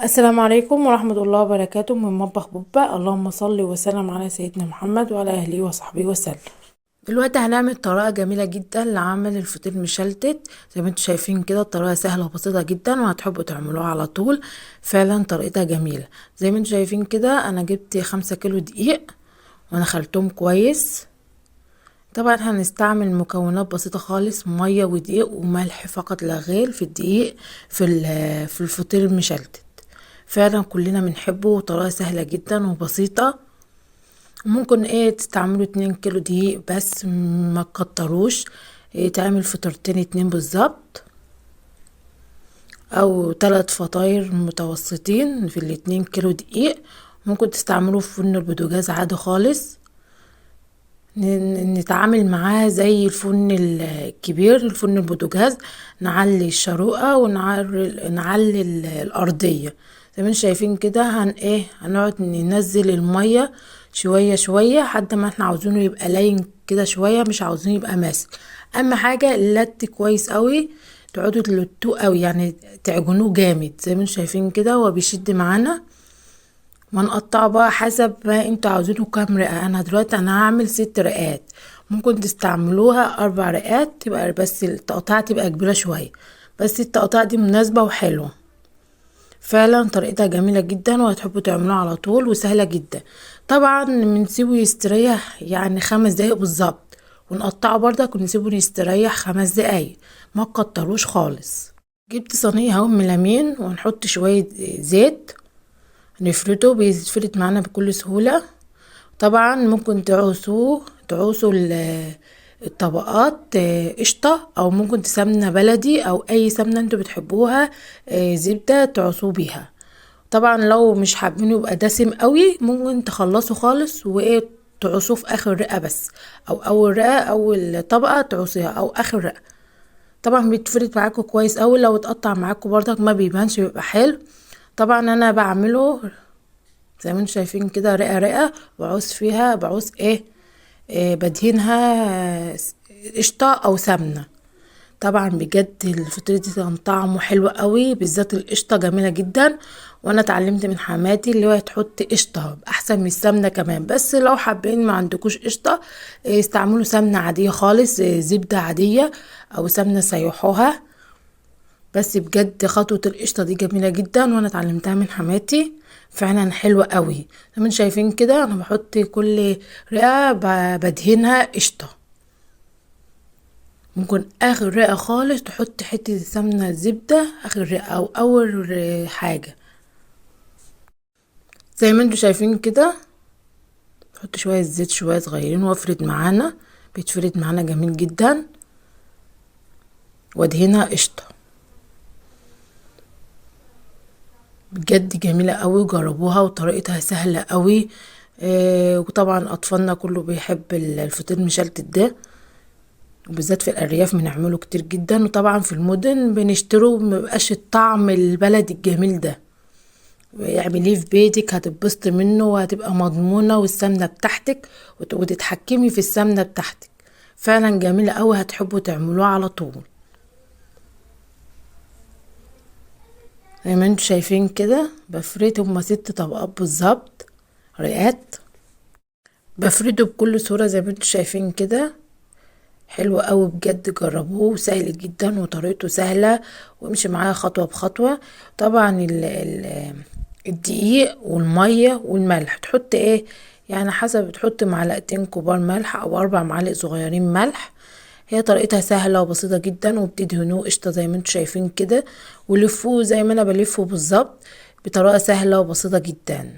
السلام عليكم ورحمة الله وبركاته من مطبخ بوبا. اللهم صل وسلم على سيدنا محمد وعلى أهله وصحبه وسلم. دلوقتي هنعمل طريقة جميلة جدا لعمل الفطير مشلتت. زي ما انتم شايفين كده الطريقة سهلة وبسيطة جدا وهتحبوا تعملوها على طول. فعلا طريقتها جميلة. زي ما انتم شايفين كده انا جبت 5 كيلو دقيق وانا خلطهم كويس. طبعا هنستعمل مكونات بسيطة خالص، مية ودقيق وملح فقط لا غير في الدقيق في الفطير المشلتت. فعلا كلنا بنحبه، طريقة سهلة جدا وبسيطة. ممكن تستعملوا 2 كيلو دقيق بس ما تكتروش. تعمل فطيرتين 2 بالظبط او 3 فطاير متوسطين في ال2 كيلو دقيق. ممكن تستعملوا في فرن البوتاجاز عادي خالص. نتعامل معاه زي الفرن الكبير، الفرن البوتاجاز. نعلي الشروقة ونعلي الأرضية. زي ما انتم شايفين كده هنقعد ننزل المية شوية شوية لحد ما احنا عاوزينه يبقى لين كده شوية، مش عاوزينه يبقى ماسك. اهم حاجة اللت كويس قوي، تقعدوا تلتوه قوي يعني تعجنوه جامد. زي ما انتم شايفين كده هو بيشد معانا. ونقطعه بقى حسب ما انتوا عاوزينه كام رقة. انا دلوقتي هعمل 6 رقات، ممكن تستعملوها 4 رقات تبقى بس التقطيعة تبقى كبيرة شوية، بس التقطيعة دي مناسبة وحلوة. فعلا طريقتها جميلة جدا وهتحبوا تعملوها على طول وسهلة جدا. طبعا بنسيبه يستريح يعني 5 دقايق بالظبط، ونقطعه برضك ونسيبه يستريح 5 دقايق، ما تكتروش خالص. جبت صينية اهو ميلامين ونحط شوية زيت نفرده، بيتفرد معانا بكل سهولة. طبعا ممكن تعوصوا الطبقات قشطة، او ممكن سمنة بلدي او اي سمنة انتوا بتحبوها، زبدة تعصوه بيها. طبعا لو مش حابين يبقى دسم قوي ممكن تخلصوا خالص تعصوه في اخر رقة بس، او اول رقة اول طبقة تعصيها او اخر رقة. طبعا بيتفرد معاكم كويس قوي، لو اتقطع معاكم برضك ما بيبانش، بيبقى حلو. طبعا انا بعمله زي ما انتم شايفين كده رقة رقة، بعوز فيها بعوز بدهنها قشطة او سمنة. طبعا بجد الفطيرة دي كان طعمه حلو قوي، بالذات القشطة جميلة جدا. وانا اتعلمت من حماتي اللي هو تحط قشطة احسن من السمنة كمان. بس لو حابين ما عندكوش قشطة استعملوا سمنة عادية خالص، زبدة عادية او سمنة سيحوها. بس بجد خطوة القشطة دي جميلة جدا وانا اتعلمتها من حماتي، فعلا حلوة قوي. زي ما انتم شايفين كده انا بحط كل رئة بدهنها قشطة. ممكن اخر رئة خالص تحط حتة سمنة زبدة اخر رئة او اول حاجة. زي ما انتم شايفين كده تحط شوية زيت شوية صغيرين وافرد معانا، بيتفرد معانا جميل جدا. وادهنها قشطة بجد جميلة قوي، جربوها وطريقتها سهلة قوي. وطبعا اطفالنا كله بيحب الفطير مشلتت ده، وبالذات في الارياف بنعمله كتير جدا. وطبعا في المدن بنشتره مبقاش الطعم البلدي الجميل ده. اعمليه في بيتك هتتبسطي منه وهتبقى مضمونة، والسمنة بتاعتك وتتحكمي في السمنة بتاعتك. فعلا جميلة قوي، هتحبوا تعملوها على طول. زي ما انتوا شايفين كده بفرد هما 6 طبقات بالظبط رقات، بفرده بكل صورة زي ما انتوا شايفين كده. حلو قوي بجد، جربوه سهل جدا وطريقته سهلة وامشي معايا خطوة بخطوة. طبعا الدقيق والمية والملح تحط يعني حسب، تحط 2 معلقة كبار ملح او 4 معالق صغيرين ملح. هي طريقتها سهلة وبسيطة جدا، وبتدهنوه قشطة زي ما انتوا شايفين كده، ولفوه زي ما انا بلفه بالظبط بطريقة سهلة وبسيطة جدا.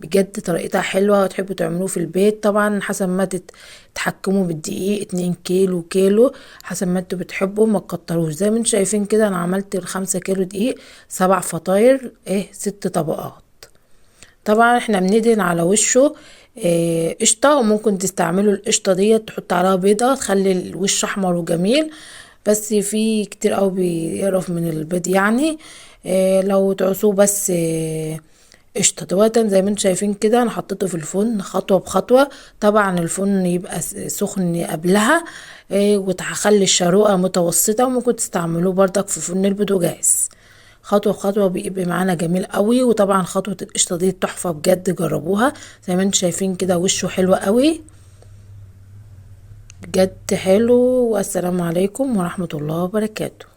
بجد طريقتها حلوة وتحبوا تعملوه في البيت. طبعا حسب ما تتحكموا بالدقيق 2 كيلو كيلو حسب ما انتوا بتحبوا، ما تكتروش. زي ما انتوا شايفين كده انا عملت ال5 كيلو دقيق 7 فطاير 6 طبقات. طبعا احنا بندهن على وشه قشطة، وممكن تستعملوا القشطة دي تحط عليها بيضة تخلي الوش احمر وجميل. بس في كتير قوي بيقرف من البيض يعني. لو تعصوه بس قشطة. دلوقتي زي ما انتم شايفين كده انا حطيته في الفرن خطوة بخطوة. طبعا الفرن يبقى سخن قبلها، وتخلي الشروقة متوسطة، وممكن تستعملوه بردك في فرن البوتاجاز. خطوة خطوة بيبقى معانا جميل قوي. وطبعا خطوة القشطة دي تحفة بجد، جربوها. زي ما انتم شايفين كده وشه حلو قوي بجد، حلو. والسلام عليكم ورحمة الله وبركاته.